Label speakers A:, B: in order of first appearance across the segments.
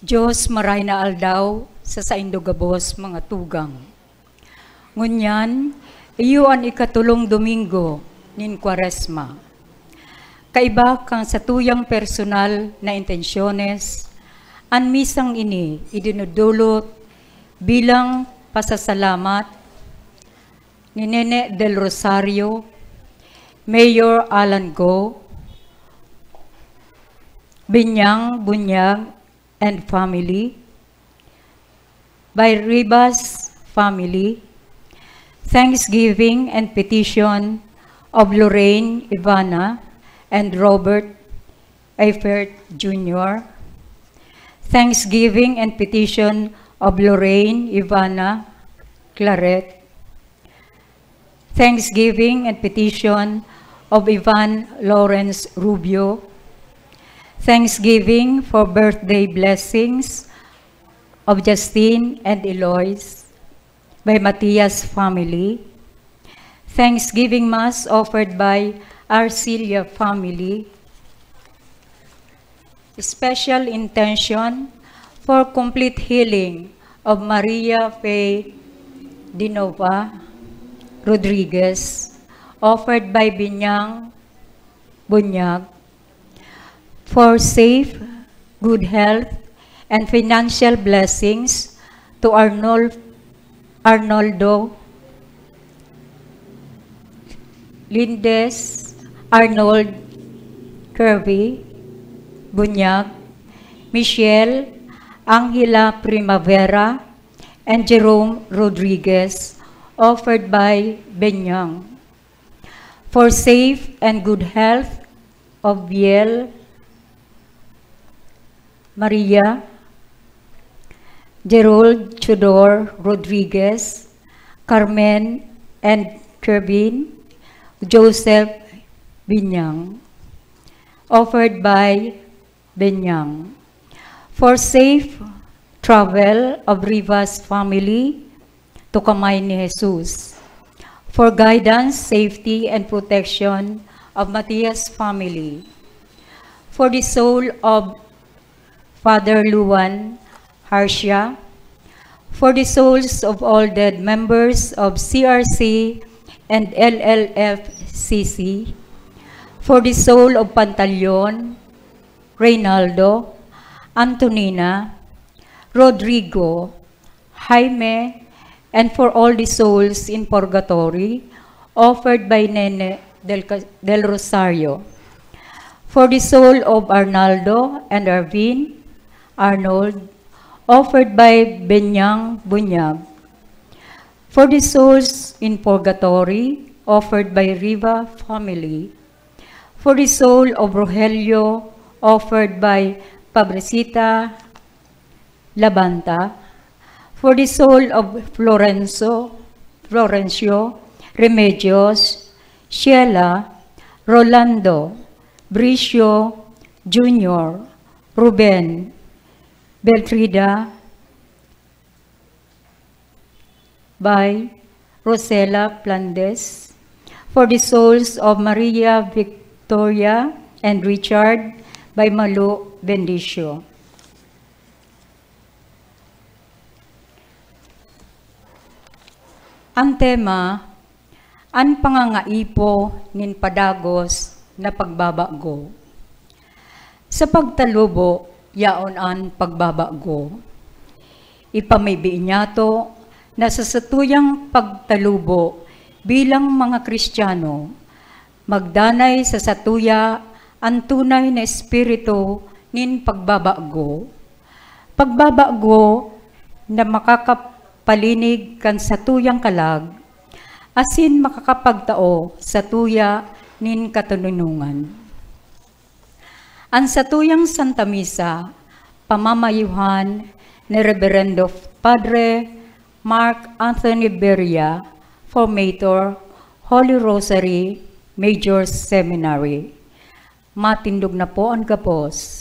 A: Diyos maray na aldaw sa saindogabos mga tugang. Ngunyan, iyuan ikatulong Domingo nin Kwaresma. Kaiba kang sa tuyang personal na intensyones, an misang ini idinudulot bilang pasasalamat ni Nene del Rosario, Mayor Alan Go, Binyang Bunyag and family, by Ribas family, thanksgiving and petition of Lorraine Ivana and Robert Eifert Jr., thanksgiving and petition of Lorraine Ivana Claret, thanksgiving and petition of Ivan Lawrence Rubio, thanksgiving for birthday blessings of Justine and Eloise by Matias family, thanksgiving mass offered by Arcilia family, special intention for complete healing of Maria Faye Dinova Rodriguez, offered by Binyang Bunyag, for safe, good health, and financial blessings to Arnoldo Lindes, Arnold Kirby Bunyag, Michelle Angela Primavera, and Jerome Rodriguez, offered by Benyang, for safe and good health of Biel Maria, Gerald Chodor Rodriguez, Carmen and Kerbin, Joseph Binyang, offered by Benyang, for safe travel of Rivas family to Kamay ni Jesus, for guidance, safety, and protection of Matias family, for the soul of Father Luan Harsha, for the souls of all dead members of CRC and LLFCC, for the soul of Pantaleon, Reynaldo, Antonina, Rodrigo, Jaime, and for all the souls in purgatory, offered by Nene del Rosario, for the soul of Arnaldo and Arvin Arnold, offered by Benyang Bunyag, for the souls in purgatory, offered by Riva family, for the soul of Rogelio, offered by Pabrecita Labanta, for the soul of Florencio Remedios, Sheila, Rolando, Bricio Jr., Ruben, Beltrida, by Rosela Plandes, for the souls of Maria Victoria and Richard, by Malu Bendicio. Ang tema, ang pangangaipo nin padagos na pagbabago. Sa pagtalubo, yaon ang pagbabago. Ipamibi niyato na sa satuyang pagtalubo bilang mga Kristiyano, magdanay sa satuya ang tunay na espiritu nin pagbabago. Pagbabago na makakapalinig kan satuyang kalag, asin makakapagtao sa tuya nin katununungan. Ang satuyang Santa Misa, pamamayuhan ni Reverendo Padre Mark Anthony Beria, Formator, Holy Rosary, Major Seminary. Matindog na po ang gapos.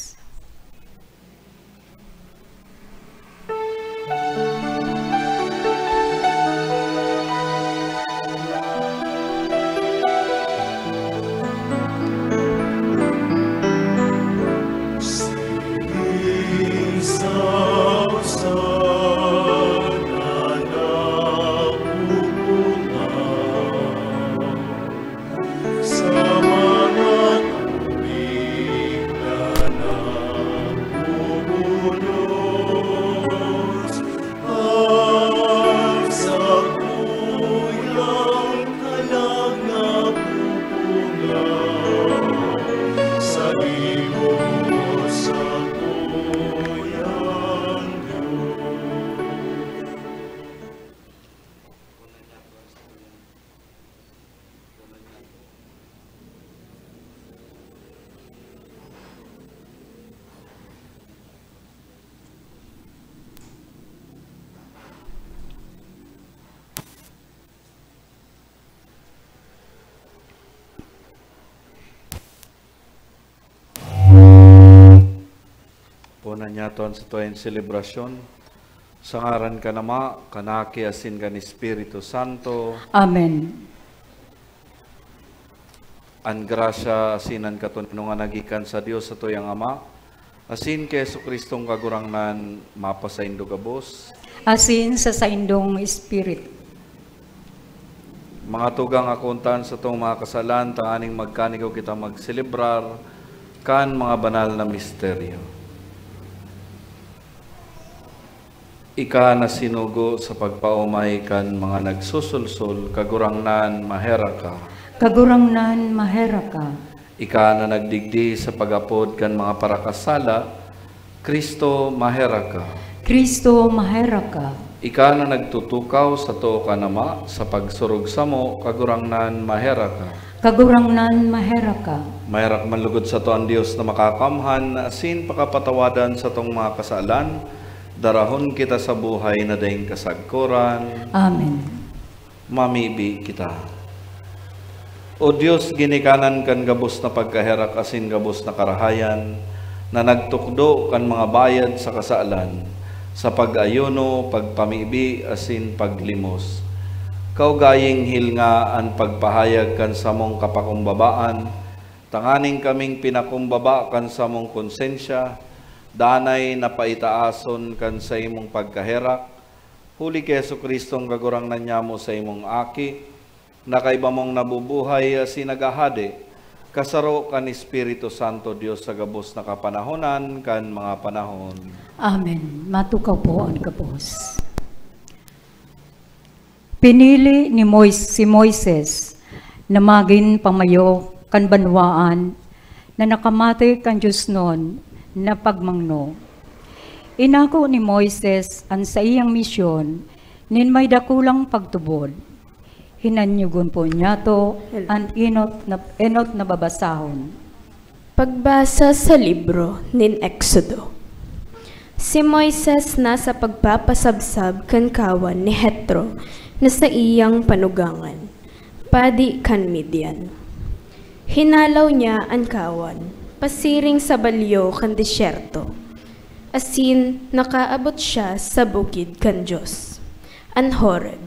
B: So Anyaton sa tuwing selebrasyon. Sa ngaran ka nama, kanaki asin kan Espiritu Santo.
A: Amen.
B: An grasya asinan katunungan nagikan sa Dios sa tuyang Ama. Asin kay Jesucristong kagurangnan mapasaindo gabos.
A: Asin sa saindong Espiritu.
B: Mga tugang akuntan sa itong mga kasalan, tanganing magkanigaw kita magselebrar kan mga banal na misteryo. Ika na sinugo sa pagpaumay kan mga nagsusulsul, kagurangnan mahera ka.
A: Kagurangnan mahera ka.
B: Ika na nagdigdi sa pagapod kan mga parakasala, Kristo mahera ka.
A: Kristo mahera ka.
B: Ika na nagtutukaw sa tuo ka nama, sa pagsurog sa mo, kagurangnan mahera ka.
A: Kagurangnan mahera ka.
B: Mahirak manlugod sa to ang Diyos na makakamhan, na asin pakapatawadan sa tong mga kasalan, darahon kita sa buhay na daing kasagkuran.
A: Amen.
B: Mamibi kita. O Diyos, ginikanan kan gabos na pagkaherak asin gabos na karahayan, na nagtukdo kan mga bayad sa kasalan, sa pag-ayuno, pagpamibi, asin paglimos. Kaugaying hilnga ang pagpahayag kan sa mong kapakumbabaan, tanganing kaming pinakumbaba kan sa mong konsensya, danay na paitaason kan sa imong pagkaherak, huli kay Jesucristong kagurangnan niya mo sa imong aki, na kaiba mong nabubuhay asin nagahade, kasaro kan Espiritu Santo Dios sa gabos na kapanahonan kan mga panahon.
A: Amen. Matukaw po ang kapos. Pinili ni si Moises na maging pamayo kan banwaan na nakamati kan Diyos noon na pagmangno. Inako ni Moises ang sa iyang misyon nin may dakulang pagtubod. Hinanyugon po niya to ang enot na babasahon.
C: Pagbasa sa libro nin Exodo. Si Moises nasa pagpapasabsab kan kawan ni Hetro na sa iyang panugangan, padi kan Midian. Hinalaw niya ang kawan, pasiring sa balyo kan disyerto, asin nakaabot siya sa bukid kan Diyos, an Horeb.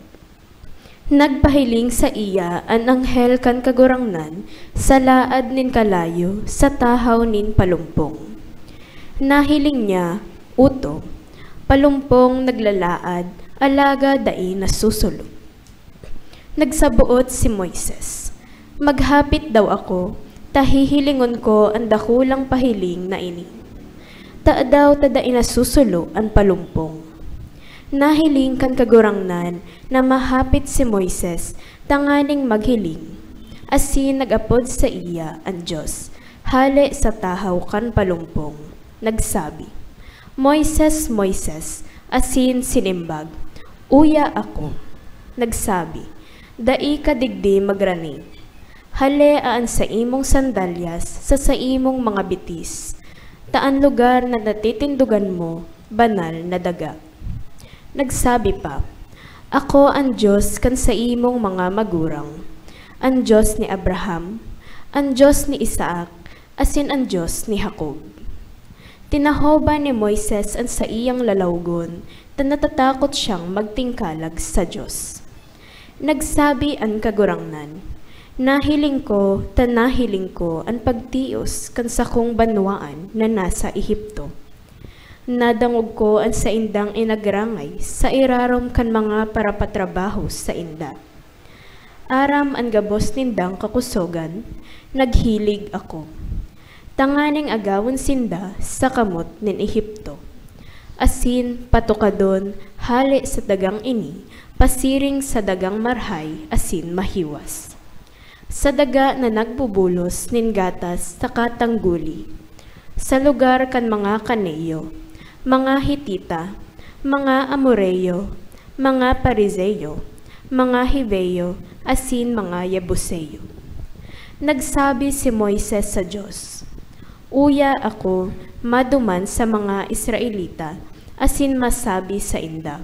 C: Nagpahiling sa iya an anghel kan kagurangnan sa laad nin kalayo sa tahaw nin palumpong. Nahiling niya, uto, palumpong naglalaad, alaga dai nasusulod. Nagsabuot si Moises, maghapit daw ako, tahihilingon ko ang dakulang pahiling na ini. Taadaw tada inasusulo ang palumpong. Nahiling kan kagurangnan na mahapit si Moises, tanganing maghiling. Asin nagapod sa iya ang Diyos, hali sa tahaw kan palumpong. Nagsabi, Moises, Moises, asin sinimbag, uya ako. Nagsabi, dai ka digdi magrani. Hale aan sa imong sandalyas sa imong mga bitis. Taan lugar na natitindugan mo, banal na daga. Nagsabi pa, ako ang Diyos kan sa imong mga magurang, ang Diyos ni Abraham, ang Diyos ni Isaac, asin ang Diyos ni Jacob. Tinahoba ni Moises ang sa iyang lalawgon, na natatakot siyang magtingkalag sa Diyos. Nagsabi ang kagurangnan, nahiling ko ang pagtios kan sa kong banwaan na nasa Ehipto. Nadangog ko ang sa indang inagrangay sa irarom kan mga parapatrabaho sa inda. Aram ang gabos nindang kakusogan, naghilig ako. Tanganing agawon sinda sa kamot nin Ehipto. Asin patukadon hali sa dagang ini, pasiring sa dagang marhay asin mahiwas. Sa daga na nagbubulos nin gatas sa katangguli. Sa lugar kan mga Kaneyo, mga Hitita, mga Amoreyo, mga Pariseyo, mga Hiveyo, asin mga Yebuseyo. Nagsabi si Moises sa Diyos, uya ako maduman sa mga Israelita, asin masabi sa inda.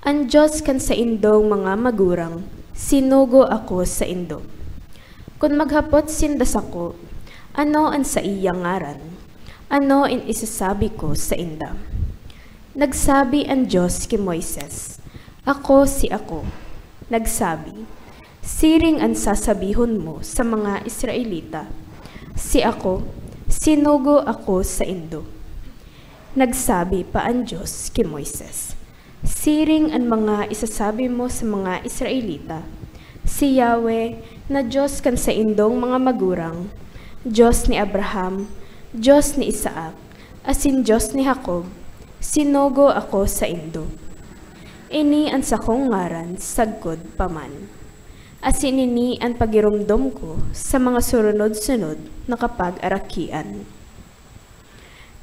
C: Ang Diyos kan sa indong mga magurang, sinugo ako sa indo. Kung maghapot sindas ako, ano ang sa iyang ngaran? Ano in isasabi ko sa inda? Nagsabi ang Diyos kay Moises, Ako si ako. Nagsabi, Siring ang sasabihon mo sa mga Israelita, Si ako, sinugo ako sa indo. Nagsabi pa ang Diyos kay Moises, Siring ang mga isasabi mo sa mga Israelita, Si Yahweh na Diyos kan sa indong mga magurang, Diyos ni Abraham, Diyos ni Isaac, asin Diyos ni Jacob, sinugo ako sa indo. Ini ang sakong ngaran, sagkod paman. Asin ini ang pagirumdom ko sa mga surunod-sunod na kapag-arakian.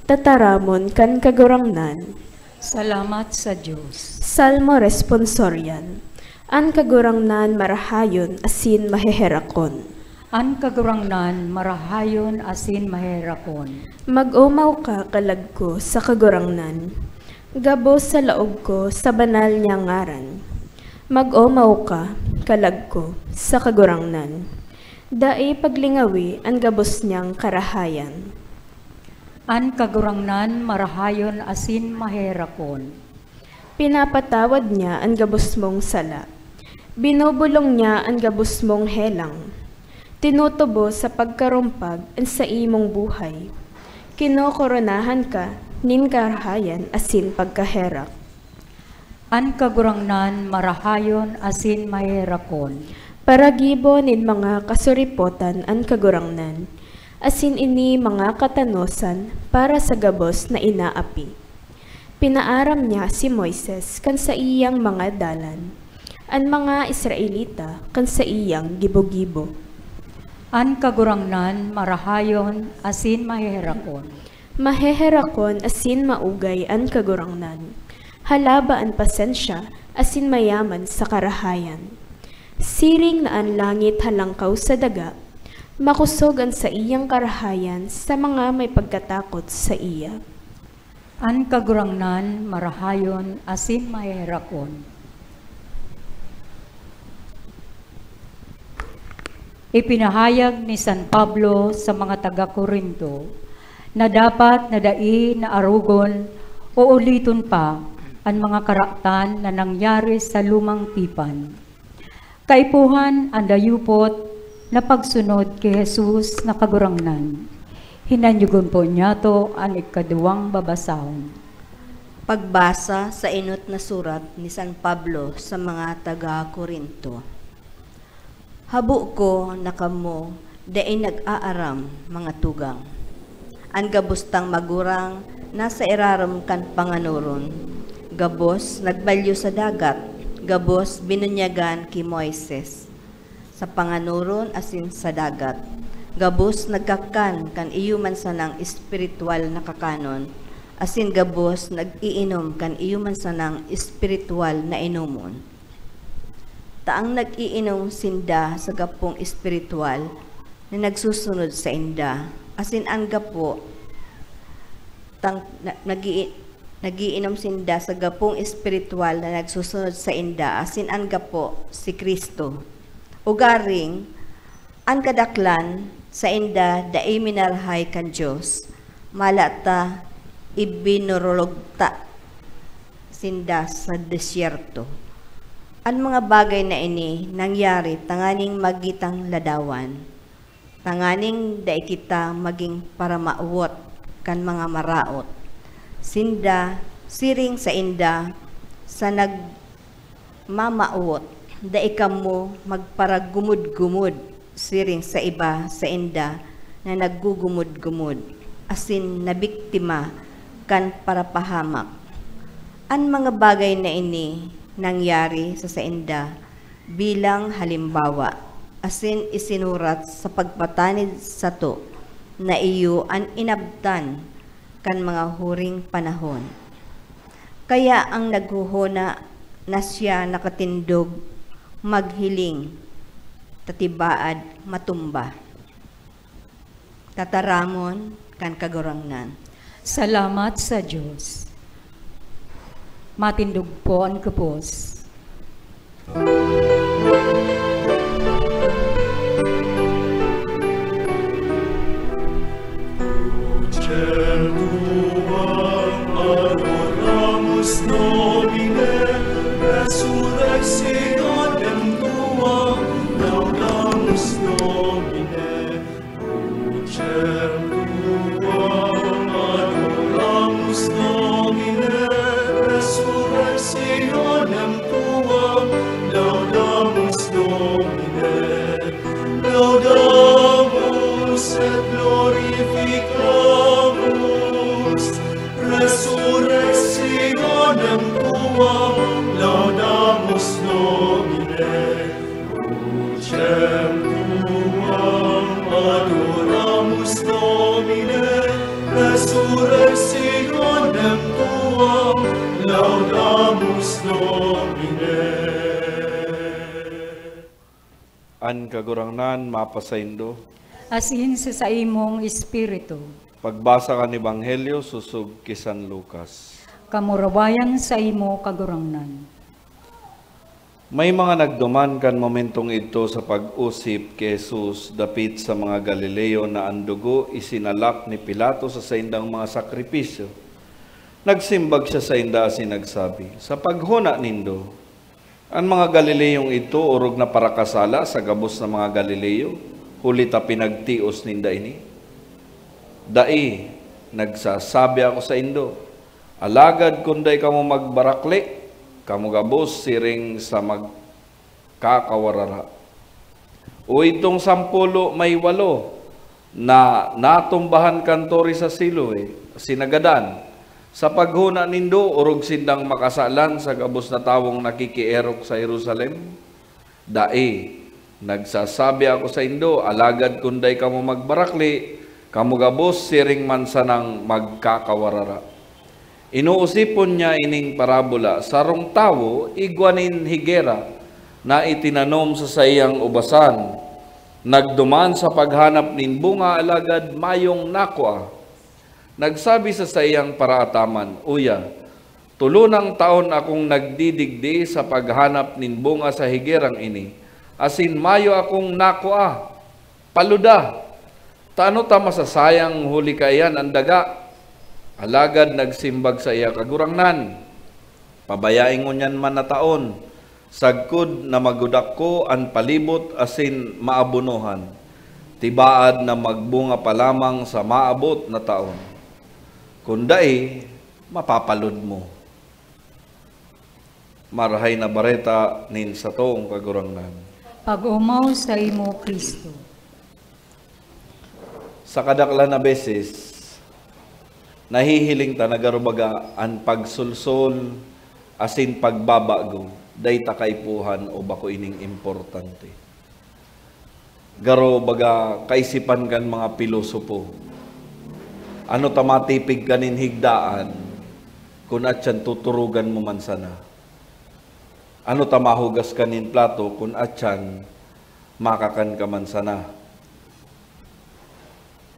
C: Tataramon kan kagurangnan.
A: Salamat sa Diyos.
C: Salmo responsorian. An kagurangnan marahayon asin maheherakon.
A: An kagurangnan marahayon asin maherakon.
C: Mag-umaw ka kalag ko sa kagurangnan. Gabo sa laog ko sa banal niya ngaran. Mag-umaw ka kalag ko sa kagurangnan. Dai paglingawi ang gabos niyang karahayan.
A: An kagurangnan marahayon asin maherakon.
C: Pinapatawad niya ang gabos mong sala. Binubulong niya ang gabos mong helang. Tinutubo sa pagkarumpag ang sa imong buhay. Kinokoronahan ka, nin karahayan asin pagkaherak.
A: An kagurangnan marahayon asin maherakon.
C: Paragibo nin mga kasuripotan ang kagurangnan, asin ini mga katanosan para sa gabos na inaapi. Pinaaram niya si Moises kan sa iyang mga dalan, ang mga Israelita kan sa iyang gibo-gibo.
A: An kagurangnan marahayon asin maherakon.
C: Maheherakon asin maugay ang kagurangnan. Halaba ang pasensya asin mayaman sa karahayan. Siring na ang langit halangkaw sa daga, makusog ang sa iyang karahayan sa mga may pagkatakot sa iya.
A: An kagurangnan marahayon asin maherakon. Ipinahayag ni San Pablo sa mga taga-Korinto na dapat na dai na arugon o uliton pa ang mga karaktan na nangyari sa lumang tipan. Kaipuhan ang dayupot na pagsunod kay Jesus na kagurangnan. Hinanyugon po niya to ang ikaduwang babasahon.
D: Pagbasa sa inot na surat ni San Pablo sa mga taga-Korinto. Habo ko na kamo daay nag-aaram mga tugang. Ang gabustang magurang nasa iraram kan panganuron. Gabos nagbalyo sa dagat, gabos binunyagan ki Moises. Sa panganuron asin sa dagat, gabos nagkakan kan iyuman sanang espiritual na kakanon, asin gabos nag-iinom kan iyuman sanang espiritual na inumon. Taang nag-iinom sinda sa gapong espiritual na nagsusunod sa inda, asin ang gapo nagiinom sinda sa gapong espiritual na nagsusunod sa inda, asin ang gapo si Kristo. Ugaring, ang kadaklan sa inda daay minarhay kan Diyos, malata ibinurulogta sinda sa desyerto. Ang mga bagay na ini nangyari tanganing magitang ladawan, tanganing daay kita maging para mauwot kan mga maraot. Sinda, siring sa inda, sa nagmamauwot, daay kamo magparagumud-gumud, siring sa iba sa inda na naggugumud-gumud, asin nabiktima kan para pahamak. Ang mga bagay na ini nangyari sa inda bilang halimbawa, asin isinurat sa pagpatanid sa to na iyo ang inabtan kan mga huring panahon. Kaya ang naghuhuna na siya nakatindog, maghiling, tatibaad, matumba. Tataramon kan kagurangnan.
A: Salamat sa Diyos. Matindog po ang kapos.
E: Domine, resurrectionem tuam, laudamus Domine, crucem tuam, adoramus Domine, resurrectionem tuam, laudamus Domine, laudamus et glorificamus, resurrectionem tuam, laudamus Domine, crucem tuam, adoramus Domine, resurrectionem tuam, laudamus Domine.
B: An kagurangnan mapasaindo.
A: Asin sa imong espiritu.
B: Pagbasa kan Ebanghelyo susug ki San Lucas.
A: Kamurawayan sa imo kagurangnan.
B: May mga nagduman kan momentong ito sa pag-usip kay Jesus dapit sa mga Galileo na ang dugo isinalak ni Pilato sa saindang mga sakripisyo. Nagsimbag siya sa inda asin nagsabi, sa paghuna nindo, ang mga Galileong ito urog na parakasala sa gabos ng mga Galileo, hulita pinagtios ninda ini. Dai, nagsasabi ako sa indo, alagad kunday kamo magbarakli, kamo gabos siring sa magkakawarara. O itong 10 may 8 na natumbahan kantori sa Siloe, sinagadan. Sa paghuna nindo, urog sindang makasalan sa gabos na tawong nakikierok sa Jerusalem. Dai, nagsasabi ako sa indo, alagad kunday kamo magbarakli, kamo gabos siring man sanang magkakawarara. Inuusipon niya ining parabola, sarong tawo, igwanin higera, na itinanom sa sayang ubasan. Nagduman sa paghanap nin bunga, alagad mayong nakwa. Nagsabi sa sayang paraataman, uya, 3 taon akong nagdidigdi sa paghanap nin bunga sa higerang ini, asin mayo akong nakwa, paluda. Tano ta masasayang huli kayan ang daga? Alagad nagsimbag sa iya kagurangnan. Pabayain ko niyan man na taon. Sagkod na magudak ko ang palibot asin maabunuhan. Tibaad na magbunga pa lamang sa maabot na taon. Kundai, mapapalod mo. Marahay na bareta nin sa toong kagurangnan.
A: Pag-umaw sa imo Kristo.
B: Sa kadaklan na beses, nahihiling ta nagarubaga ang pagsulsol asin pagbabago day takaipuhan o bako ining importante. Garo baga kaisipan kan mga pilosopo. Ano ta matipig kanin higdaan kung atyan tuturugan mo man sana. Ano ta mahugas kanin plato kung atyan makakan ka man sana.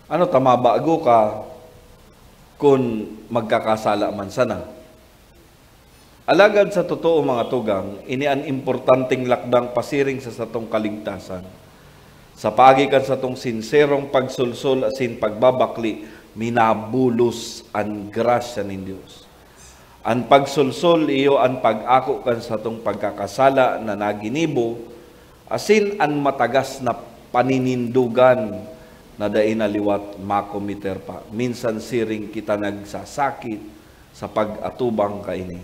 B: Ano ta mabago ka kung magkakasala man sana. Alagad sa totoo mga tugang, ini ang importanteng lakdang pasiring sa satong kaligtasan. Sa pagikan sa tong sinserong pagsulsol asin pagbabakli, minabulos ang grasya ng Diyos. Ang pagsulsol iyo ang pag-ako kan sa tong pagkakasala na naginibo, asin ang matagas na paninindugan na dain aliwat makomiter pa. Minsan siring kita nagsasakit sa pag-atubang kaini.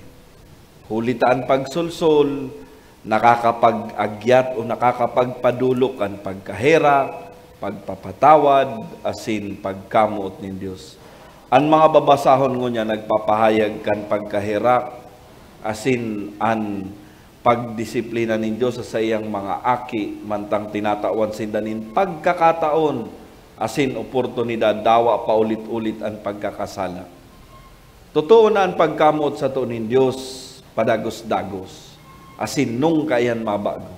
B: Hulitaan pagsulsol, nakakapag-agyat o nakakapagpadulok ang pagkahera, pagpapatawad, asin pagkamuot ng Diyos. Ang mga babasahon ngo niya nagpapahayag kan pagkahera, asin ang pagdisiplina ng Diyos sa iyang mga aki, mantang tinatawan sindanin pagkakataon, asin oportunidad, dawa paulit-ulit ang pagkakasala. Totoo na ang pagkamuot sa tuon ng Diyos, padagos-dagos, asin nung kayan mabago.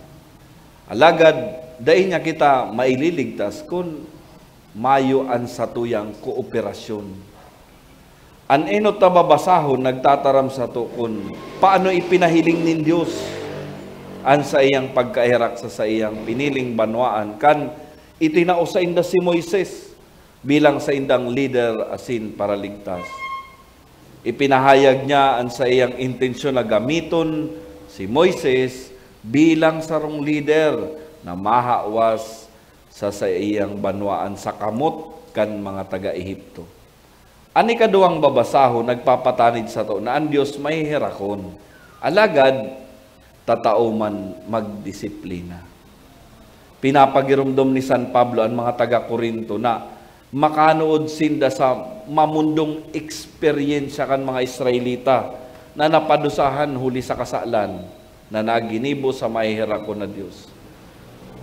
B: Alagad, dahil niya kita maililigtas kung mayo ang satuyang kooperasyon. An enot na babasahon, nagtataram sa to kung paano ipinahiling nin Diyos an sa iyang pagkairak sa iyang piniling banwaan kan itinao sa inda si Moises bilang sa indang leader asin para ligtas. Ipinahayag niya ang sa iyang intensyon na gamiton si Moises bilang sarong leader na mahawas sa iyang banwaan sa kamot kan mga taga-Ehipto. Ani kaduang babasaho nagpapatanid sa to na ang Dios may hirakon, alagad tatao man magdisiplina. Pinapagirumdom ni San Pablo ang mga taga-Korinto na makanood sinda sa mamundong eksperyensya kan mga Israelita na napadusahan huli sa kasalan na naginibo sa mahihirakon na Diyos.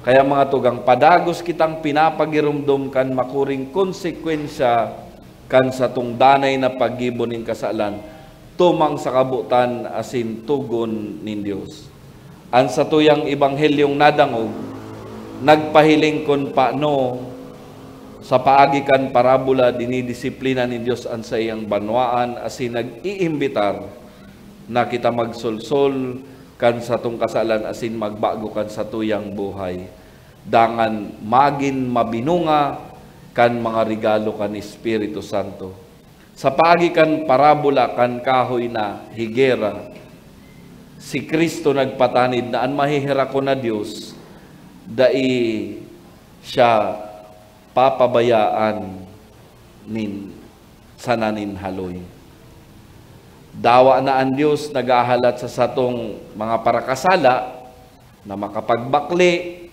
B: Kaya mga tugang, padagos kitang pinapagirumdom kan makuring konsekwensya kan sa tung danay na paggibo nin kasalan, tumang sa kabutan asin tugon nin Diyos. Ang sa tuyang ibanghelyong nadangog, nagpahiling kon paano sa paagikan parabola dinidisiplina ni Diyos ang sa iyang banwaan asin nag-iimbitar na kita magsulsol kan sa tung kasalan asin magbago kan sa tuyang buhay. Dangan magin mabinunga kan mga regalo kan Espiritu Santo. Sa paagikan parabola kan kahoy na higera, si Kristo nagpatanid na ang mahihirakon na Diyos dai siya papabayaan nin sananin haloy. Dawa na ang Diyos nagahalat sa satong mga parakasala na makapagbakli,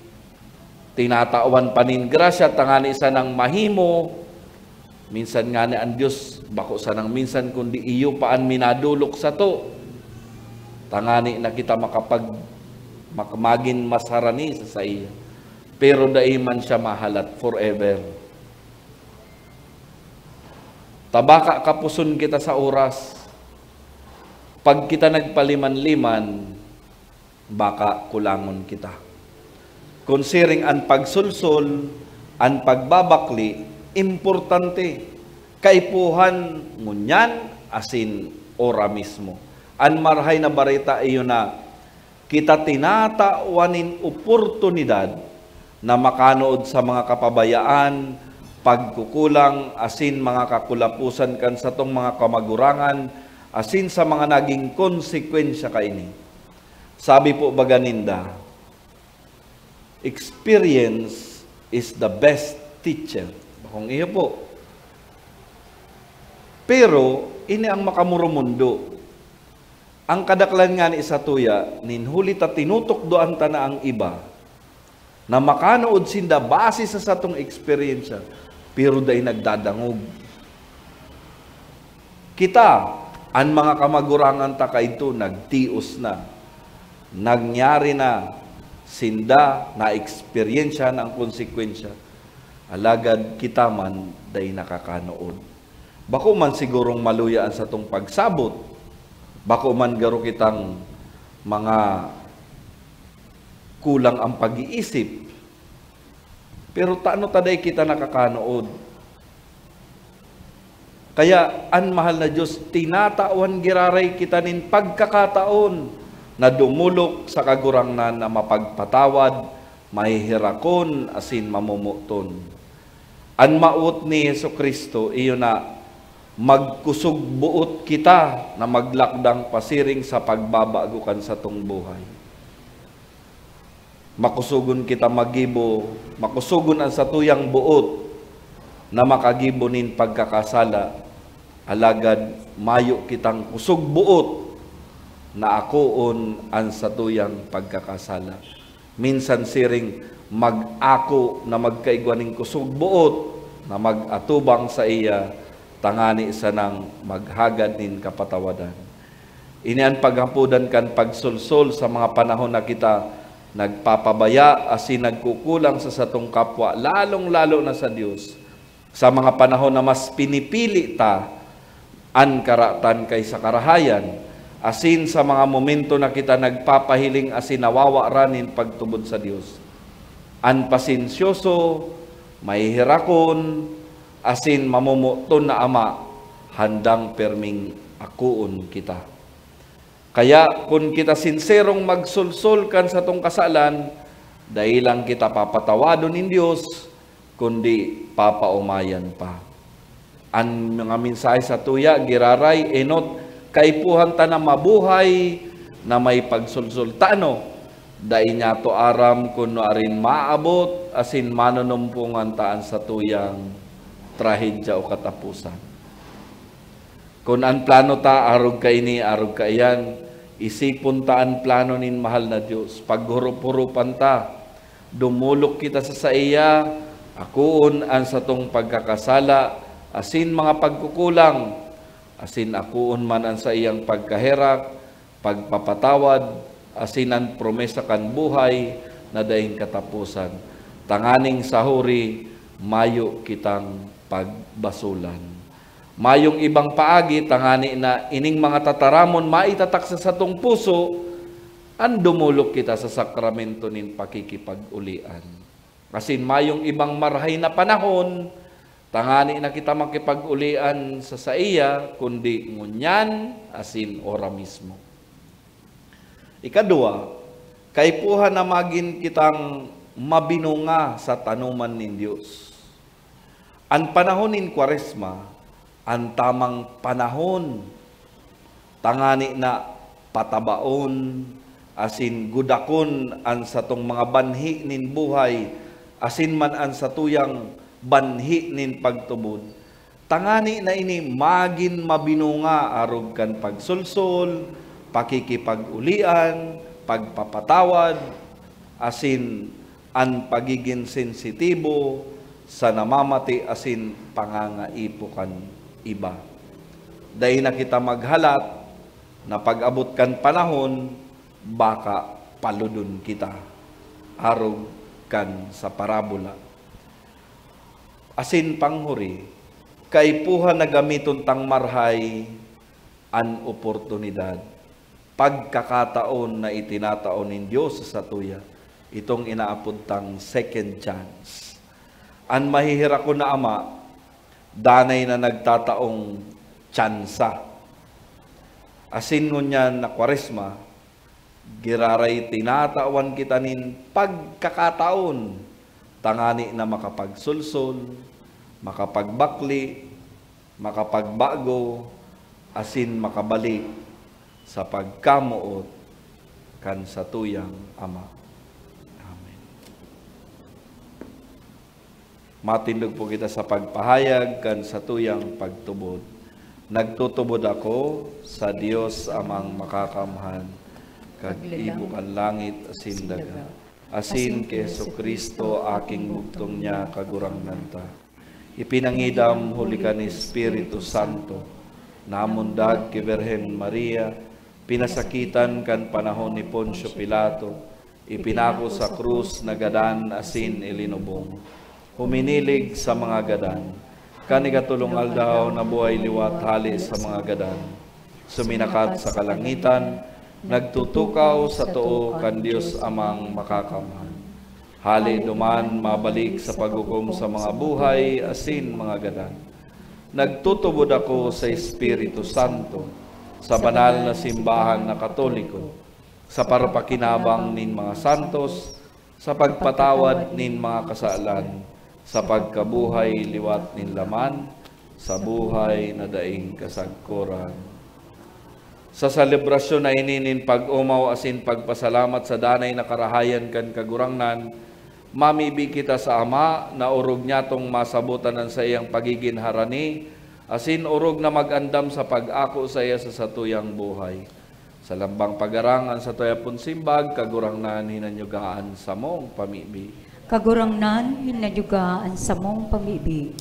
B: tinatawan panin grasya, tangani sa nang mahimo, minsan nga ni ang Diyos, bako sa nang minsan kundi iyo paan minadulok sa to, tangani na kita magin masarani sa iya. Pero dai man siya mahalat forever. Tabaka kapuson kita sa oras. Pag kita nagpaliman-liman, baka kulangon kita. Considering ang pagsulsol, ang pagbabakli, importante. Kaipuhan ngunyan asin ora mismo. Ang marhay na barita iyo na kita tinatawanin oportunidad na makanood sa mga kapabayaan, pagkukulang, asin mga kakulapusan kan sa tong mga kamagurangan, asin sa mga naging konsekwensya kaini. Sabi po baganinda, experience is the best teacher. Kung iyo po. Pero, ini ang makamurumundo. Ang kadaklan nga ni isa tuya, ninhuli ta tinutok doan ta na ang iba, na makanood sinda base sa satong eksperyensya, pero day nagdadangog. Kita, ang mga kamagurangan ta kaito, nagtios na, nangyari na, sinda, na eksperyensya ng konsekwensya, alagad kita man day nakakanood. Bako man sigurong maluyaan sa tong pagsabot, bako man garo kitang mga kulang ang pag-iisip. Pero taano taday kita nakakanood? Kaya ang mahal na Diyos, tinatawan giraray kita nin pagkakataon na dumulok sa kagurangnan na mapagpatawad, mahihirakon, asin mamumuton. Ang maut ni Jesucristo, iyo na magkusog buot kita na maglakdang pasiring sa pagbabagukan sa tong buhay. Makusugon kita magibo, makusugon ang satuyang buot na makagibonin pagkakasala, alagad mayo kitang kusog buot na akoon ang satuyang pagkakasala. Minsan siring mag-ako na magkaigwaning kusog buot na mag-atubang sa iya, tangani sa nang maghagad nin kapatawadan. Inian paghapudan kan pagsulsol sa mga panahon na kita nagpapabaya asin nagkukulang sa satong kapwa, lalong-lalo na sa Dios. Sa mga panahon na mas pinipili ta an karatan kaysa karahayan, asin sa mga momento na kita nagpapahiling asin nawawa ranin pagtubod sa Dios. An pasensyoso, mahihirakon, asin mamumuton na Ama, handang perming akuon kita. Kaya kung kita sinserong magsulsul kan sa tong kasalan, dahilang kita papatawadon in Dios, kundi papaumayan pa. Ang mga mensahe sa tuya, giraray, enot, kaipuhan ta na mabuhay, na may pagsulsultano, dahil niya to aram kung arin maabot, asin manunumpungan taan sa tuyang trahedya o katapusan. Kung ang plano ta, arog ka ini, arog ka iyan, isipon ta ang plano nin mahal na Diyos. Paghurup-hurupan ta, dumulok kita sa iya, akuon ang satong pagkakasala, asin mga pagkukulang, asin akuon man ang sa iyang pagkaherak, pagpapatawad, asin ang promesa kan buhay na daing katapusan. Tanganing sahuri, mayo kitang pagbasulan. Mayong ibang paagi, tangani na ining mga tataramon maitataksa sa tong puso, ang dumulok kita sa sakramento nin pakikipag-ulian. Asin mayong ibang marahay na panahon, tangani na kita makipag-ulian sa iya, kundi ngunyan, asin ora mismo. Ikadua, kaipuhan na magin kitang mabinunga sa tanuman nin Diyos. Ang panahon nin Kwaresma, ang tamang panahon, tangani na patabaon, asin gudakon ang satong mga banhi nin buhay, asin man ang satuyang banhi nin pagtubod. Tangani na ini magin mabinunga arog kan pagsulsol, pakikipag-ulian, pagpapatawad, asin ang pagiging sensitibo sa namamati, asin pangangaipo kan iba. Dahil na kita maghalat na pag-abot kan panahon, baka paludon kita. Arog kan sa parabola. Asin panghuri, kaipuhan na gamiton tang marhay an oportunidad. Pagkakataon na itinataon ng Diyos sa tuya, itong inaapod tang second chance. An mahihira ko na ama, danay na nagtataong tsansa. Asin ngunyan na Kwaresma, giraray tinatawan kita nin pagkakataon, tangani na makapagsulsol, makapagbakli, makapagbago, asin makabalik sa pagkamuot kan sa tuyang ama. Amen. Matindog po kita sa pagpahayag kan sa tuyang pagtubod. Nagtutubod ako sa Dios amang makakamhan, kag ibo kan langit asin daga. Asin ke Jesucristo aking bugtong niya kagurangnan ta. Ipinangidam huli ka ni Espiritu Santo, namundag ki Birhen Maria, pinasakitan kan panahon ni Poncio Pilato, ipinako sa krus na gadan asin ilinubong. Huminilig sa mga gadan, kanigatulong aldaw na buhay liwat hali sa mga gadan. Suminakat sa kalangitan, nagtutukaw sa too kan Dios amang makakamhan. Hali duman mabalik sa paghukom sa mga buhay asin mga gadan. Nagtutubod ako sa Espiritu Santo, sa banal na simbahan na Katoliko, sa parapakinabang nin mga santos, sa pagpatawad nin mga kasalan, sa pagkabuhay liwat nin laman, sa buhay na daing kasagkuran. Sa selebrasyon na ininin pag-umaw asin pagpasalamat sa danay na karahayan kan kagurangnan, mamibi kita sa Ama na urog niya tong masabutan ng sa iyang pagiging harani, asin urog na mag-andam sa pag-ako sa iya sa satuyang buhay. Sa lambang pagarangan sa tuyapon simbag, kagurangnan hinanyugaan sa mong pamibi.
A: Kagurangnan hinanyugaan sa mong pamibi.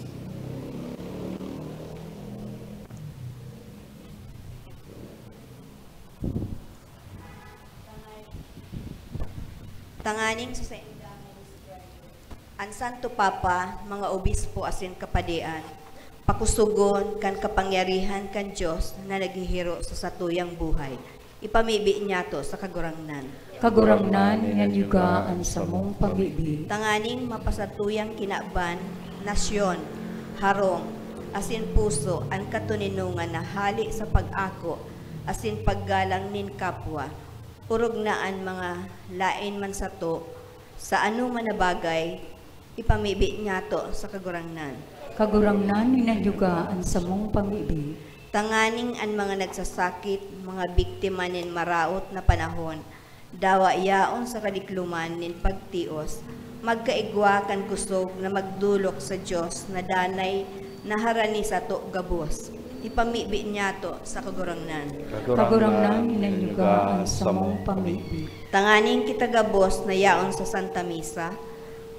D: Tanganing sa ang Santo Papa, mga obispo asin kapadian, pakusugon kan kapangyarihan kan Diyos na naghihiro sa satuyang buhay. Ipamibi niya to sa kagurangnan.
A: Kagurangnan hinanyugaan sa mong pamibi.
D: Tanganing mapasatuyang kinaban, nasyon, harong, asin puso, ang katuninungan na hali sa pag-ako, asin paggalang nin kapwa, urog naan mga lain man sa to, sa ano man na bagay, ipamibi niya to sa kagurangnan.
A: kagurangnan inanyugaan sa mong pamibig.
D: Tanganing ang mga nagsasakit, mga biktima nin maraot na panahon, dawa yaon sa kadikluman nin pagtios, magkaigwa kan kusog na magdulok sa Diyos na danay naharani sa to gabos. Ipamibi niya to sa kagurangnan.
A: Kagurangnan inanyugaan sa mong pamibig.
D: Tanganing kita gabos na yaon sa Santa Misa,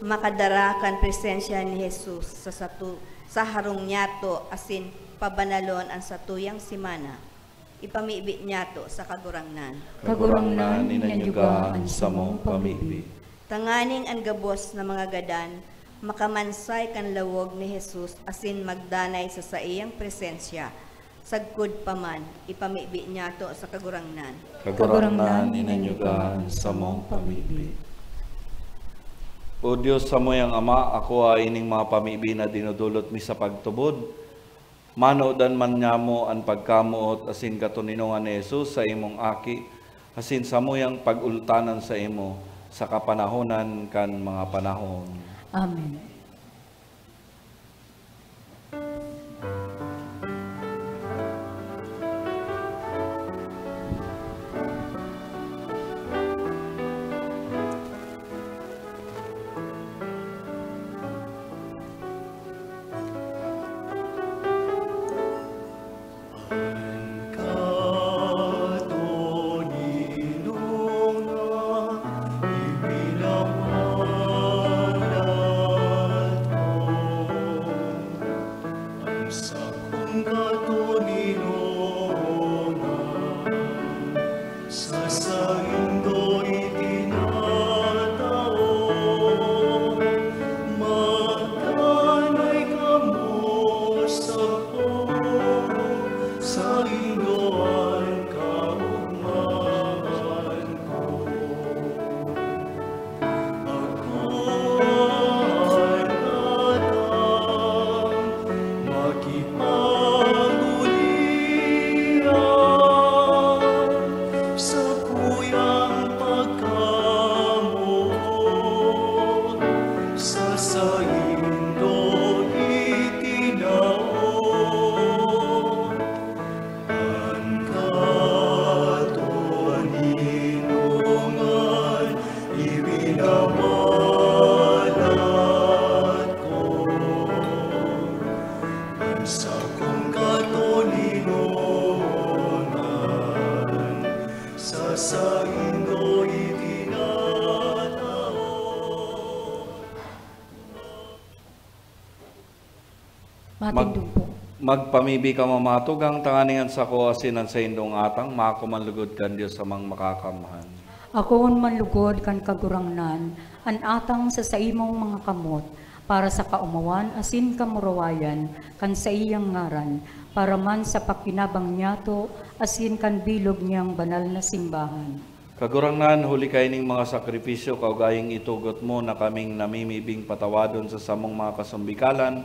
D: makadara kan presensya ni Jesus sa harong niya to asin pabanalon ang satuyang simana. Ipamibi niya to sa kagurangnan.
A: Kagurangnan inanyugaan sa mong pamibig.
D: Tanganing ang gabos na mga gadan, makamansay kan lawog ni Jesus asin magdanay sa iyang presensya. Sagkod paman, ipamibi niya to sa kagurangnan.
B: Kagurangnan inanyugaan sa mong pamibig. O Diyos sa moyang Ama, ako ay ining mga pamibi na dinudulot mi sa pagtubod. Manodan man niya mo ang pagkamuot asin katuninungan ni Jesus sa imong aki, asin sa moyang pagultanan sa imo sa kapanahonan kan mga panahon.
A: Amen. Matindog po.
B: Magpamibi ka mamatugang tanganingan sa ko asinan sa indong atang, makumanlugod kan Diyos samang makakamahan.
A: Ako manlugod kan kagurangnan, an atang sa imong mga kamot, para sa kaumawan asin kamurawayan, kan sa iyang ngaran, para man sa pakinabang niyato, asin kan bilog niyang banal na simbahan.
B: Kagurangnan, huli kayo ning mga sakripisyo, kaugaying itugot mo na kaming namimibing patawadon sa samong mga kasumbikalan,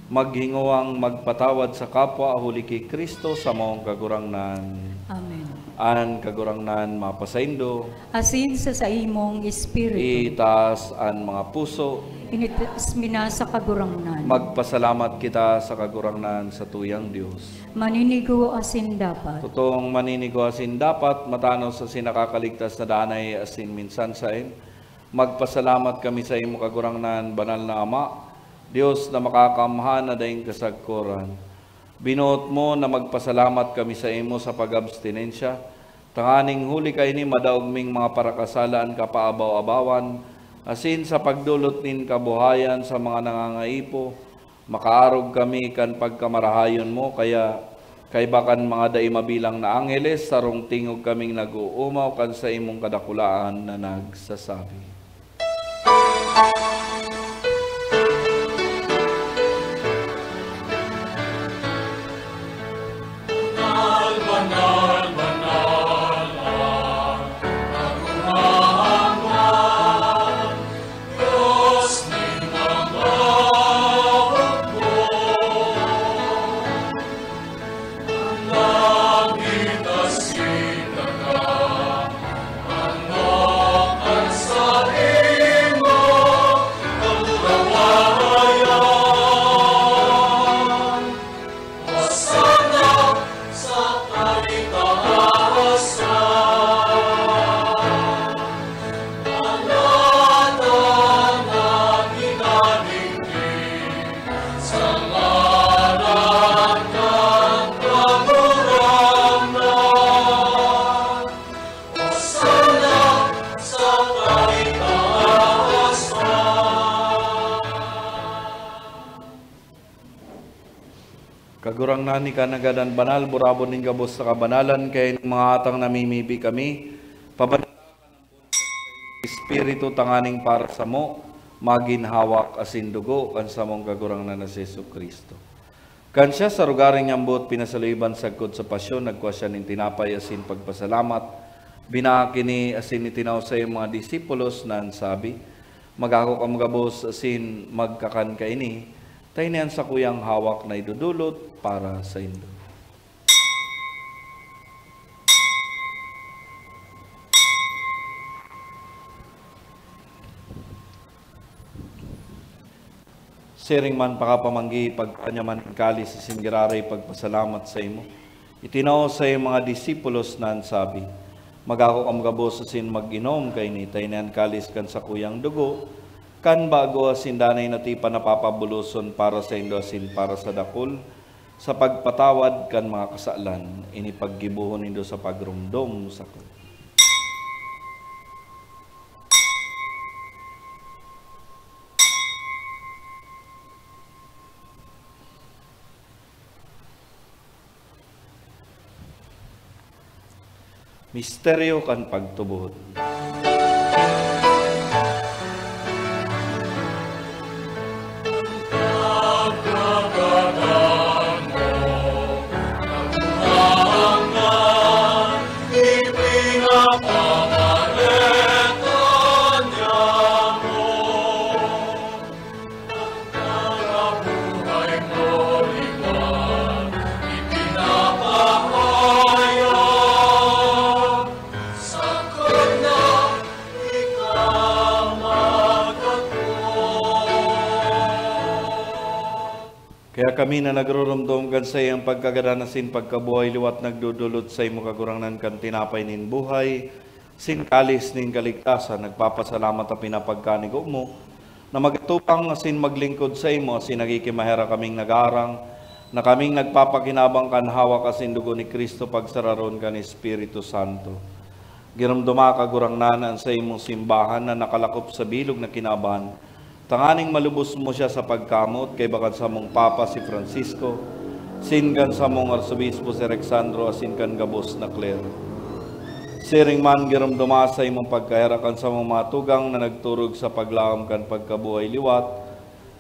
B: maghinguang magpatawad sa kapwa, huli kay Kristo sa mong kagurangnan.
A: Amen.
B: An kagurangnan mapasaindo,
A: Asin sa imong espiritu,
B: itaas an mga puso,
A: initas mina sa kagurangnan.
B: magpasalamat kita sa kagurangnan sa tuyang Diyos.
A: Maninigo asin dapat.
B: Totoong maninigo asin dapat, matanaw sa sinakakaligtas na danay asin minsan sa magpasalamat kami sa imo kagurangnan, banal na Ama, Diyos na makakamhan na daing kasagkuran. Binuot mo na magpasalamat kami sa imo sa pag-abstinensya. Tanganing huli kay ni madaugming mga parakasalaan kapaabaw-abawan, asin sa pagdulot nin kabuhayan sa mga nangangaipo, makaarog kami kan pagkamarahayon mo, kaya kay bakan mga dai mabilang na angheles, sarong tingog kaming nag-uumaw kan sa imong kadakulaan na nagsasabi. Kagurang nani ka nagadan banal, burabon ning gabos sa kabanalan, kay mga atang namimibi kami, pabanal Espiritu tanganing para sa mo, maginhawak asin dugo, kan sa mong kagurang na Jesu Kristo. Kan siya sa rugaring niyambot, pinasaluiban sagkod sa pasyon, nagkuha siya ng tinapay asin pagpasalamat, binakini asin itinaw sa iyong mga disipulos na sabi, magako ka magabos asin magkakan ka ini, tayo niyan sa kuyang hawak na idudulot para sa indo. Siring man pakapamanggi, pagkanyaman kalis sa singgirari, pagpasalamat sa imo. Itinaw sa iyong mga disipulos na sabi, magako ang gabos asin mag-inom kay ni taynan kalis kan sa kuyang dugo, kan bago asin danay natipa napapabuluson para sa indo asin para sa dakol, sa pagpatawad kan mga kasalan, inipaggibuhon indo sa pagrumdom sa ko. Misteryo kan pagtubod. Kaya kami na nagrurumdum kan sa iyang pagkaganasin, pagkabuhay liwat nagdudulot sa imo kaguranan kan tinapay nin buhay, sin kalis nin kaligtasan, nagpapasalamat at pinapagkanigo mo, na magtupang asin maglingkod sa imo, asin nagikimahera kaming nagarang, na kaming nagpapakinabang kan hawak asin dugo ni Kristo pagsararon kan Espiritu Santo. Giramduma kagurang nanan sa imong simbahan na nakalakop sa bilog na kinabahan, tanganing malubos mo siya sa pagkamot, kay bakan sa mong Papa si Francisco, singan sa mong Arsobispo si Alexandro, asin kan gabos na klero. Siring man giramduma sa imong pagkaherakan sa mong matugang na nagturog sa paglaom kan pagkabuhay liwat,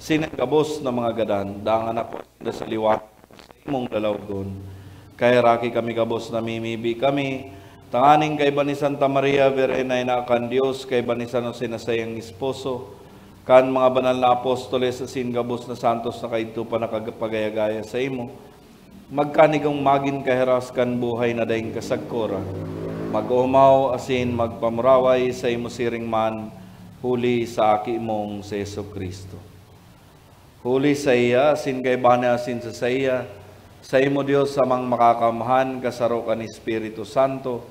B: sinang gabos na mga gadan, dangan ako sa liwat sa imong dalawgon. Kay raki kami gabos na mimibi kami, tanganing kay ba ni Santa Maria Virena inakan Diyos, kay ba ni San Jose na sayang esposo, kan mga banal na apostoles asin gabos na santos na kaito pa nakagapagayagaya sa imo, magkanigong magin kaheras kan buhay na daing kasagkora, mag-umaw asin magpamuraway sa imo siring man, huli sa aki mong sa Jesu Kristo. Huli sa iya, asin kay bana asin sa iya, sa imo Dios samang makakamahan kasaro kan Espiritu Santo,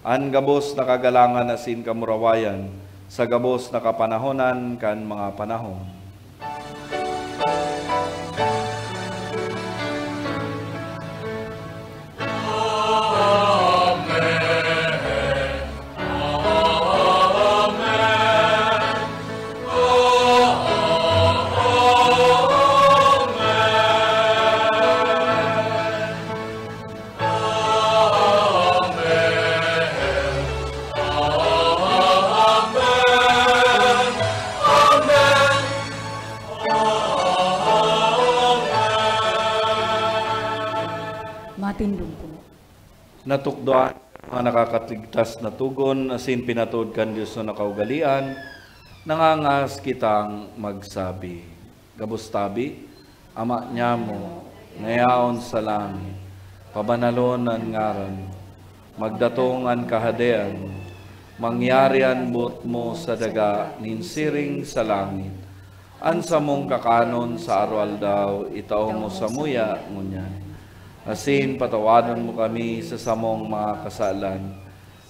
B: an gabos na kagalangan asin kamurawayan, sa gabos na kapanahonan kan mga panahon. Natukdoan mga nakakatigtas na tugon, asin pinatuod kan Diyos na nakaugalian, nangangas kitang magsabi. Gabustabi, Ama niya mo, ngayaon sa langit, pabanalon ang ngaran, magdatong ang kahadean, mangyarian bot mo sa daga, ninsiring sa langit, ansa mong kakanon sa arwal daw, itaw mo sa muya, ngunyan. Asin patawadan mo kami sa samong mga kasalan,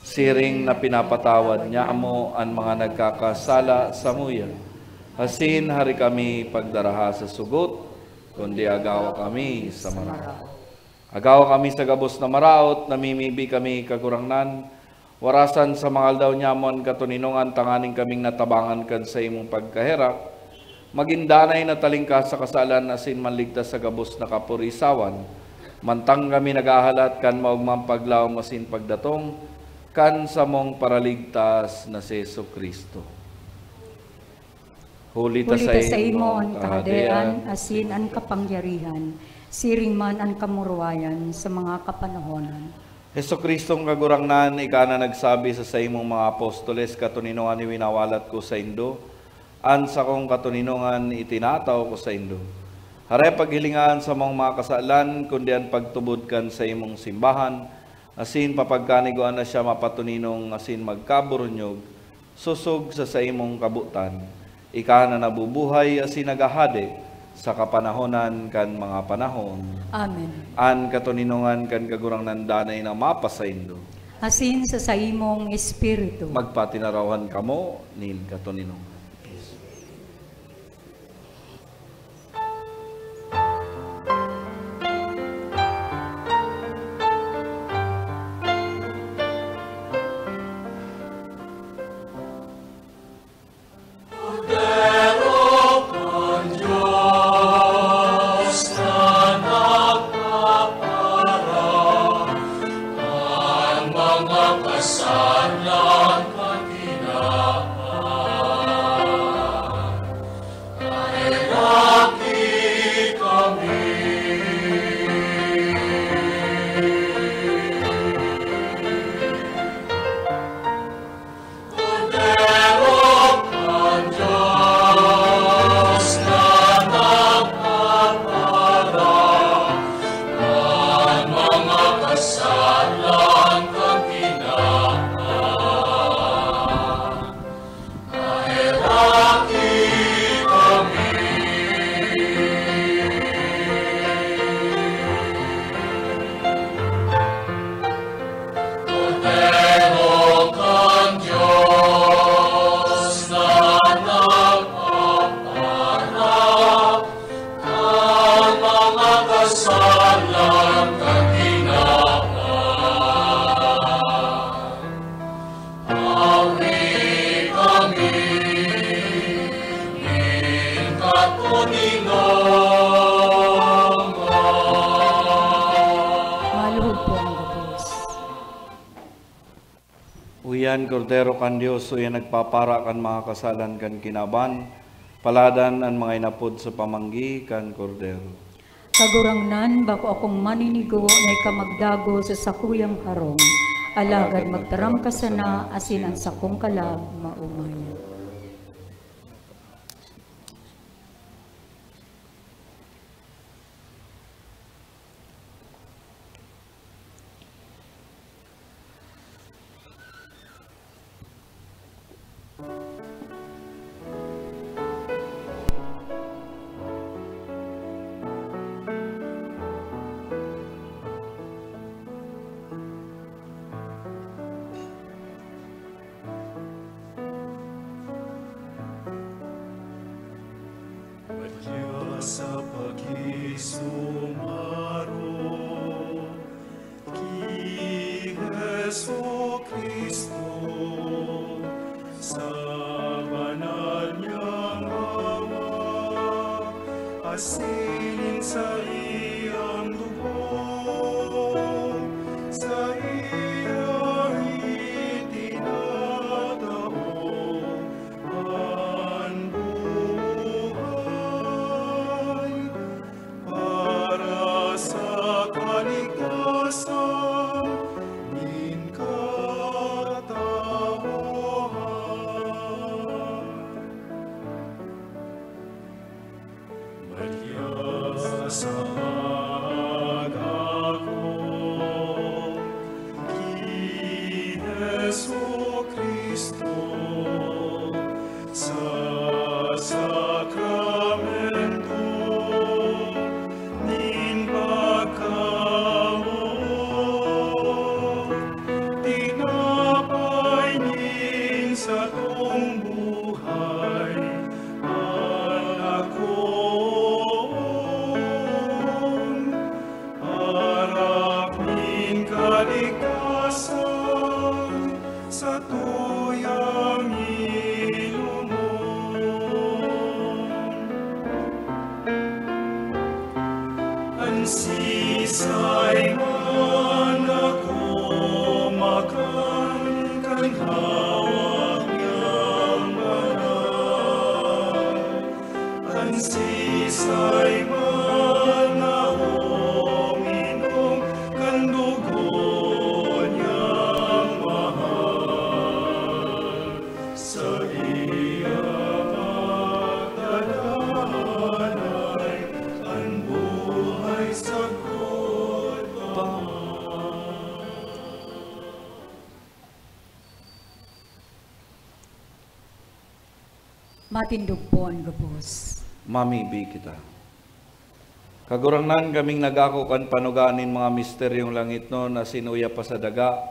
B: siring na pinapatawad niya mo ang mga nagkakasala sa muya. Asin hari kami pagdaraha sa sugot, kundi agawa kami sa maraot. Agawa kami sa gabos na maraot, namimibi kami kagurangnan, warasan sa mga aldaw niya mo ang katuninungan, tanganing kaming natabangan kan sa imong pagkaherak, magindanay na talingkas sa kasalan, asin manligtas sa gabos na kapurisawan, Mantang kami nagahalat kan maugmang paglaw masin pagdatong, kan sa mong paraligtas na si Yesu Kristo. Hulita
A: Hulita sa imo ang kahadean, asin ang kapangyarihan, siring man ang kamurwayan sa mga kapanahonan.
B: Heso Kristong kagurangnan, ika na nagsabi sa imong mga apostoles, katuninungan ni winawalat ko sa Indo, an sa kong katuninungan itinataw ko sa Indo. Hare paghilingaan sa mga kasalan, kundi ang pagtubod kan sa imong simbahan, asin papagkaniguan na siya mapatuninong asin magkaburunyog, susog sa imong kabutan, ika na nabubuhay asin nagahade, sa kapanahonan kan mga panahon.
A: Amen.
B: An katuninungan kan kagurangnan danay na mapasaindo.
A: Asin sa imong espiritu.
B: Magpatinarawan kamo nin katuninungan. Uyan, Kordero kan Diyos, uyan nagpapara kan mga kasalan kan kinaban, paladan ang mga inapod sa pamanggi kan Kordero.
A: Kagurangnan, bako akong maninigo na ikamagdago sa sakuyang harong, alagad magtaram ka sana, asin ang sakong kalag maumay.
E: Sa pag-isumaro ki Jesu Kristo sa banal niyang Ama, asin sa iyang dugo, sa iyang itinatao ang para sa kaligtasan ng katauhan. Maria sa pag-ako ki Jesu Kristo sa sakramento nin pagkawo, tinapay nin sa tong buhay, alakon, harap nin kaligtasan sa tuyang ilumon. Ansisa
A: Matindog po ang gabos.
B: Mamibi kita. Kagurangnan kaming nagako kan panuganin mga misteryong langit no na sinuya pa sa daga,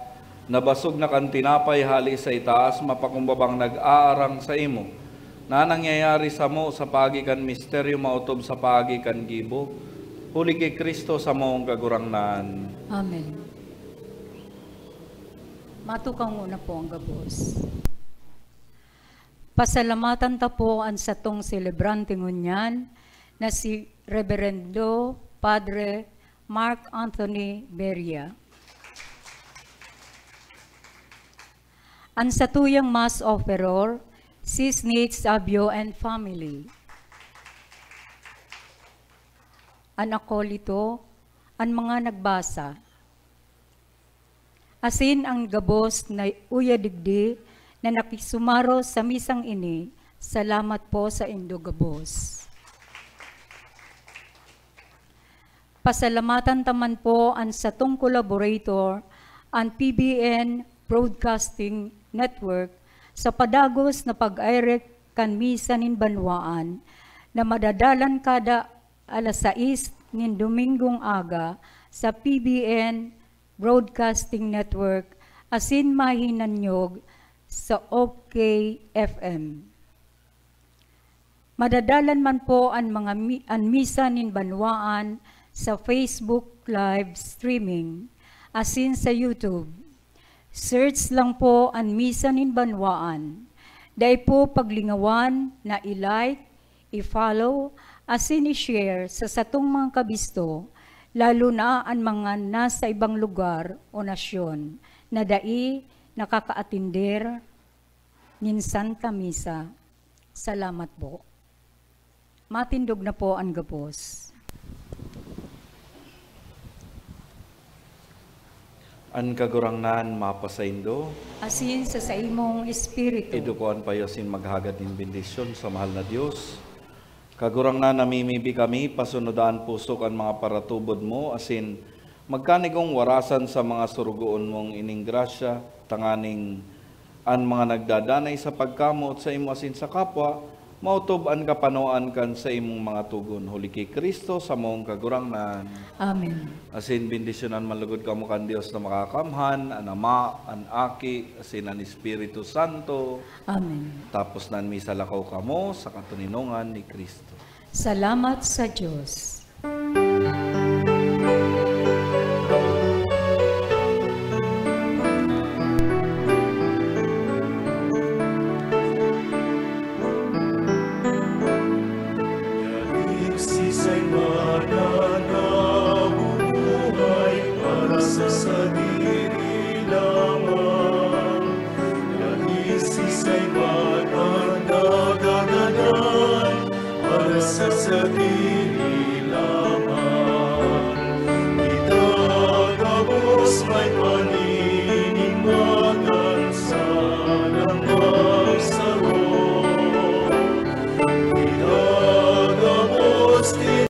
B: nabasog na kan tinapay hali sa itaas, mapakumbabang nag-aarang sa imo, na nangyayari sa mo sa pagi kan misteryo mautob sa pagi kan gibo, huli kay Kristo sa moong kagurangnan.
A: Amen. Matukang muna po ang gabos. Pasalamatan ta po ang satong celebrante ngunyan na si Reverendo Padre Mark Anthony Beria. Ang satuyang Mass Offeror, Sis Nate Sabio and family. Ang akolito, ang mga nagbasa. Asin ang gabos na uyadigdi na nakisumaro sa misang ini, salamat po sa indo gabos. Pasalamatan taman po ang satong collaborator, ang PBN Broadcasting Network, sa padagos na pag-airek kan misa nin banwaan, na madadalan kada alas 6 nin Domingong aga sa PBN Broadcasting Network, asin mahinanyog sa OKFM. Madadalan man po ang mga ang misa nin banwaan sa Facebook live streaming, asin sa YouTube. Search lang po ang misa nin banwaan. Dahil po paglingawan na i-like, i-follow, asin i-share sa satong mga kabisto, lalo na ang mga nasa ibang lugar o nasyon na dai nakakaatinder nin Santa Misa. Salamat po. Matindog na po ang gabos.
B: An kagurangnan mapasaindo,
A: Asin sa imong espiritu.
B: idukuan payo sin maghagad nin bendisyon sa mahal na Dios. Kagurangnan namimibi kami, pasunodaan pusok ang mga paratubod mo, asin magkanigong warasan sa mga surugoon mong ining grasya, tanganing an mga nagdadanay sa pagkamot sa imo asin sa kapwa, mautob an kapanoan kan sa imong mga tugon. Huli kay Kristo sa mong kagurangnan.
A: Amen.
B: Asin bendisyonan malugod kamo kan Dios na makakamhan, an Ama, an Aki, asin an Espiritu Santo.
A: Amen.
B: Tapos nan misalakaw kamo sa katuninongan ni Kristo.
A: Salamat sa Diyos.
E: Sisay mananabubuhay para sa sadiri lamang. Sisay mananagaganan para sa sadiri